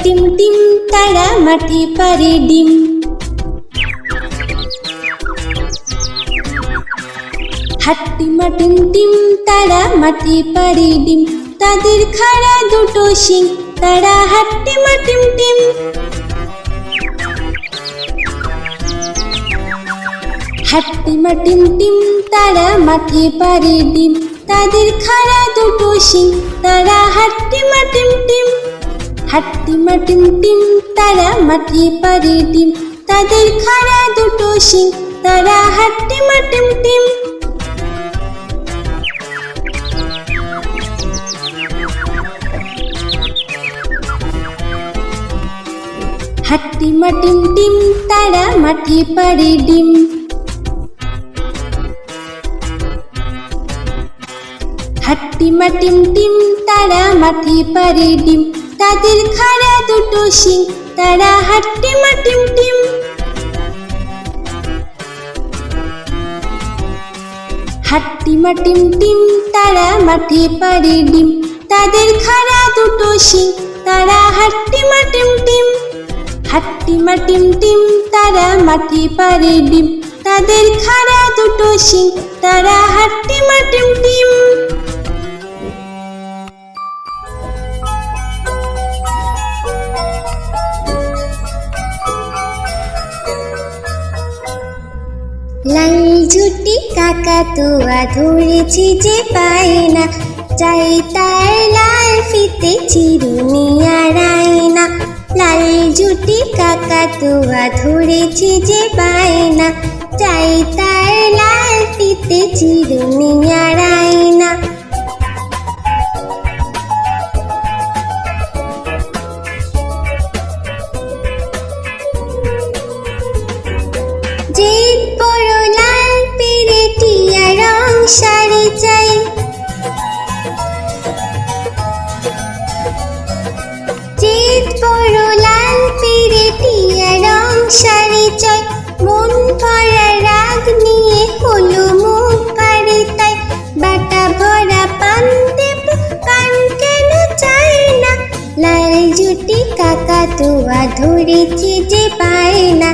Team team তারা মাঠে পারে ডিম। হাট্টিমা টিম টিম তারা মাঠে পারে ডিম, তাদের খাড়া দুটো শিং, তারা হাট্টিমা টিম টিম। হাট্টিমা টিম টিম তারা মাঠে পারে ডিম, তাদের খাড়া দুটো শিং, তারা হাট্টিমা টিম টিম। হাট্টিমা টিম টিম তারা মাঠে পারে ডিম, তাদের খাড়া দুটো শিং, তারা হাট্টিমা টিম টিম। হাট্টিমা টিম টিম তারা মাঠে পারে ডিম। হাট্টিমা টিম টিম তারা মাঠে পারে ডিম, তাদের খাড়া দুটো শিং, তারা হাট্টিমা টিম টিম। হাট্টিমা টিম টিম তারা মাঠে পারে ডিম, তাদের খাড়া দুটো শিং, তারা হাট্টিমা টিম টিম। হাট্টিমা টিম টিম তারা মাঠে পারে ডিম, তাদের খাড়া দুটো শিং, তারা হাট্টিমা টিম টিম। লাল ঝুটি কাকাতুয়া ধরেছি যে পায় না, চাই তার লাল ফিতে চিরুনি আর আয়না। লাল ঝুটি কাকাতুয়া ধরেছি যে পায় না, চাই তার লাল ফিতে চিরুনি আর আয়না। শাড়ি চাই, জিত বড় লাল পেরেটিয়া রং শাড়ি চাই। মন ভরা রাগ নিয়ে হলো মুখ ভারী তাই, বাটা ভরা পান দেব পান কেন চাই না। লাল ঝুটি কাকাতুয়া ধরেছি যে পায় না,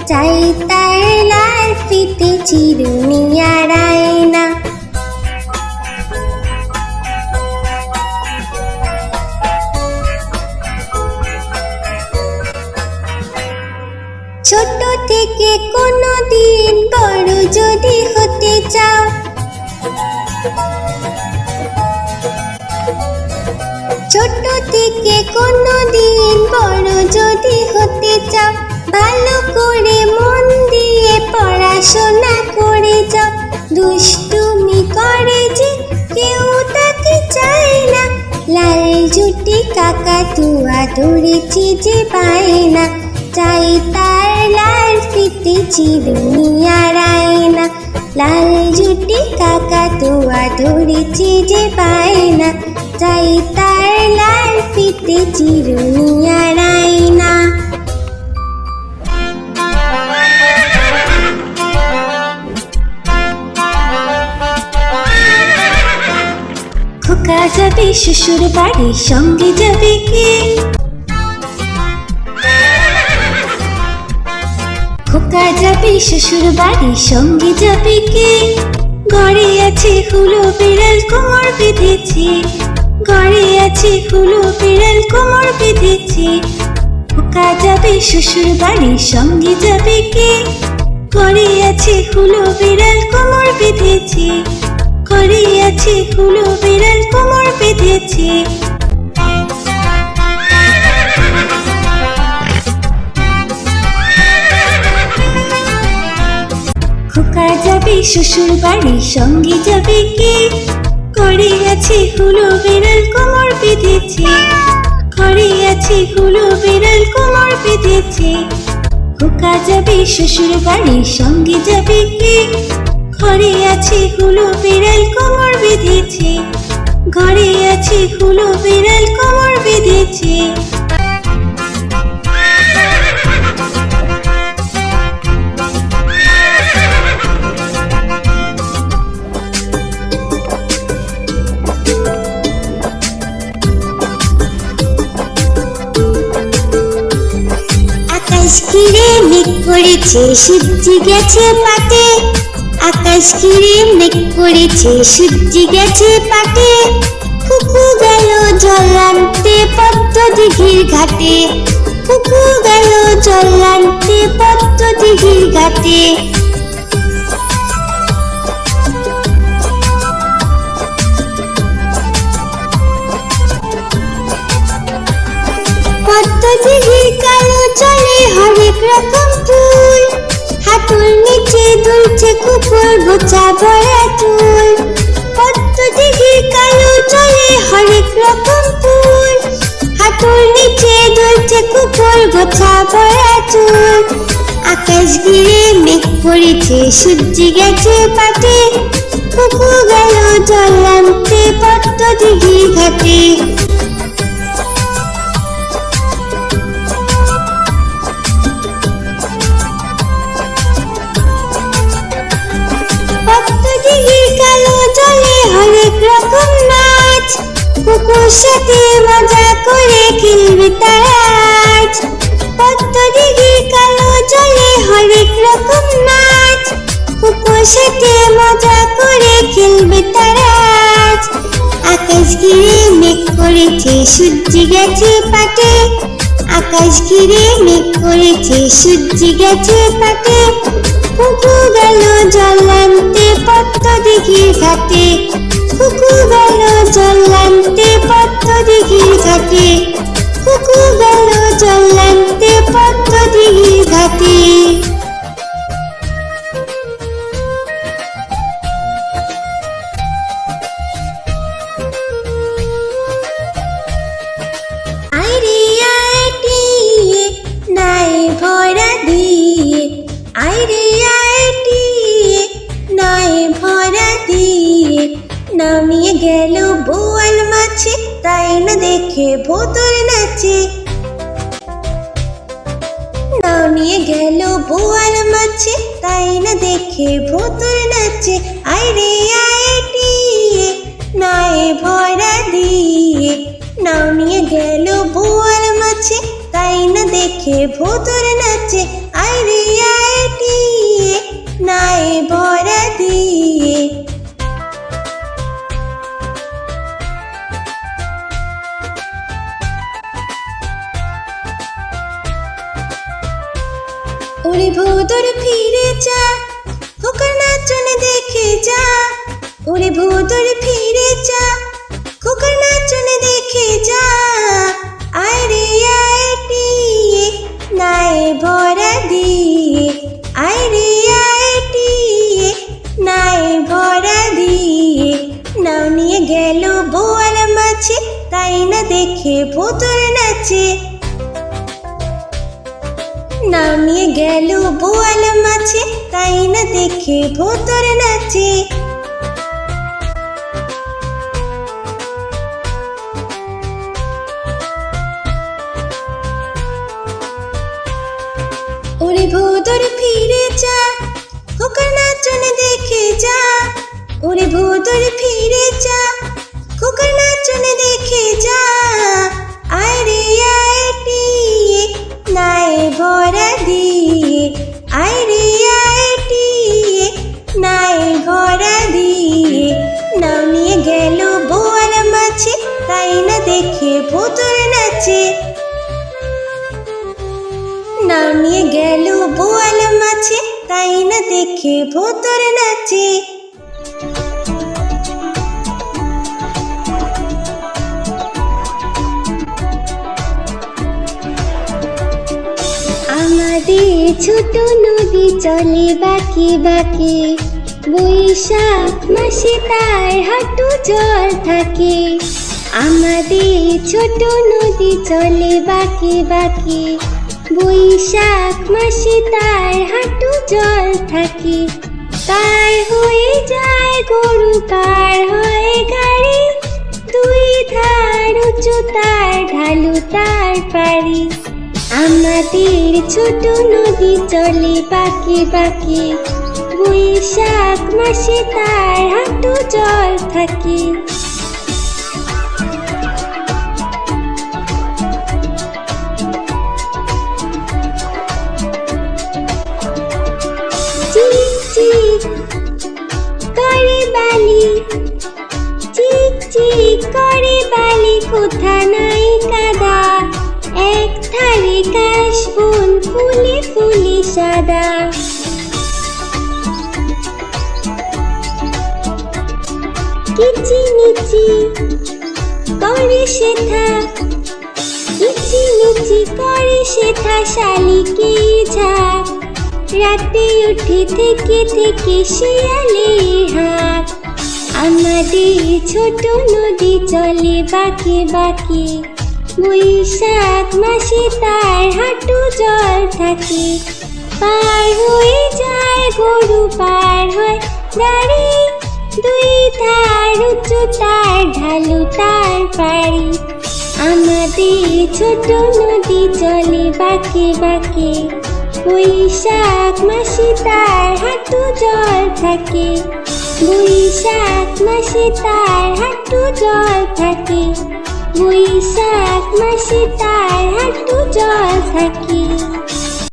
চাই তার লাল ফিতে চিরুনি আর আয়না। ছোট থেকে কোনো দিন বড় যদি হতে চাও, ছোট থেকে কোনো দিন বড় যদি হতে চাও, ভালো করে মন দিয়ে পড়াশোনা করে যাও। দুষ্টুমি করে যে কেউ তাকে চায় না, লাল ঝুটি কাকাতুয়া ধরেছি যে পায় না, চাই তার লাল ফিতে চিরুনি আর আয়না। লাল ঝুটি কাকাতুয়া ধরেছি যে পায় না, চাই তার লাল ফিতে চিরুনি আর আয়না। খোকা যাবে শ্বশুর বাড়ি, সঙ্গে যাবে কে? খোকা যাবে শ্বশুর বাড়ি, সঙ্গে যাবে কে? ঘরে আছে হুলো বিড়াল কোমর বেঁধেছে, ঘরে আছে হুলো বিড়াল কোমর বেঁধেছে। খোকা যাবে শ্বশুর বাড়ি, সঙ্গে যাবে কে? ঘরে আছে হুলো বিড়াল কোমর বেঁধেছে, ঘরে আছে হুলো বিড়াল কোমর বেঁধেছে। খোকা যাবে শ্বশুর বাড়ি, সঙ্গে যাবে কে? ঘরে আছে হুলো বিড়াল কোমর বেঁধেছে, ঘরে আছে হুলো বিড়াল কোমর বেঁধেছে। খোকা যাবে শ্বশুর বাড়ি, সঙ্গে যাবে কে? ঘরে আছে হুলো বিড়াল কোমর বেঁধেছে, ঘরে আছে হুলো বিড়াল কোমর বেঁধেছে। করেছে সূর্য গেছে পাটে, আকাশ ঘিরে মেঘ করেছে সূর্য গেছে পাটে। কুকু গেল জল আনতে পদ্ম দিঘির ঘাটে, কুকু গেল জল আনতে পদ্ম দিঘির ঘাটে। পদ্ম দিঘির কালো জলে হরেক রকম ফুল, হাঁটুর নিচে দুলছে কুকুর গোছা ভরা চুল। পদ্ম দিঘির কালো জলে হরেক রকম ফুল, হাঁটুর নিচে দুলছে কুকুর গোছা ভরা চুল। আকাশ ঘিরে মেঘ করেছে সূর্য গেছে পাটে, কুকু গেল জল আনতে পদ্ম দিঘির ঘাটে। দিঘির কালো জলে হরেক রকম নাচ, কুকুর সাথে মজা করে খেলবে তারা আজ। পদ্ম দিঘির কালো জলে হরেক রকম নাচ, কুকুর সাথে মজা করে খেলবে তারা আজ। আকাশ ঘিরে মেঘ করেছে সূর্য গেছে পাটে, আকাশ ঘিরে মেঘ করেছে সূর্য গেছে পাটে। কুকু গেল জল আনতে পদ্ম দিঘির ঘাটে, কুকু গেল জল আনতে পদ্ম দিঘির ঘাটে, কুকু গেল জল আনতে পদ্ম দিঘির ঘাটে। আইরে আইটিয়ে নাই ভরা দিয়ে, আইরে আইটিয়ে নাই ভরা দিয়ে। নামিয়ে গেল বোয়াল মাছে, তাই না দেখে ভোতর নাচে। নামিয়ে গেল বোয়াল মাছে, তাই না দেখে ভোতর নাচে। আইরে আইটিয়ে নাই ভরা দিয়ে, নামিয়ে গেল বোয়াল মাছে, তাই না দেখে ভোতর নাচে। আইরে আইটিয়ে নাই ভরা দিয়ে। ওরে ভোদর ফিরে যা, খোকার নাচন দেখে যা। ওরে ভোদর ফিরে যা, খোকার নাচন দেখে যা। আইরে আইটিয়ে নাই ভরা দিয়ে, আইরে আইটিয়ে নাই ভরা দিয়ে। নাও নিয়ে গেল বোয়াল মাছে, তাই না দেখে ভোতর নাচে। নামিয়ে গেল বোয়াল মাছে, তাই না দেখে ভোতর নাচে। ওরে ভোদর ফিরে যা, খোকার নাচন দেখে যা। ওরে ভোদর ফিরে যা, খোকার নাচন দেখে যা। আইরে আইটিয়ে নাই ভরা দিয়ে, আইরে আইটিয়ে নাই ভরা দিয়ে। নামিয়ে গেল বোয়াল মাছে, তাই না দেখে ভোতর নাচে। নামিয়ে গেল বোয়াল মাছে, তাই না দেখে ভোতর নাচে। আমাদের ছোট নদী চলে বাঁকে বাঁকে, বৈশাখ মাসে তার হাঁটু জল থাকে। আমাদের ছোট নদী চলে বাঁকে বাঁকে, বৈশাখ মাসে তার হাঁটু জল থাকে। কার হয়ে যায় গরু, কার হয় গাড়ি, দুই ধার উঁচু তার ঢালু তার পারি। আমাদের ছোট নদী চলে বাঁকে বাঁকে, বৈশাখ মাসে তার হাঁটু জল থাকে। কিচিমিচি করে শেখা, কিচিমিচি করে শেখা শালিকে ঝাঁক। রাতে উঠে থেকে থেকে শিয়ালে হাঁক। আমাদের ছোট নদী চলে বাঁকে বাঁকে, বৈশাখ মাসে তার হাঁটু জল থাকে। পার হয়ে যায় গরু, পার হয় গাড়ি, দুই ধার উঁচু তার ঢালু তার পাড়ি। আমাদের ছোট নদী চলে বাঁকে বাঁকে, বৈশাখ মাসে তার হাঁটু জল থাকে। বৈশাখ মাসে তার হাঁটু জল থাকে। বৈশাখ মাসে তার হাঁটু জল থাকে।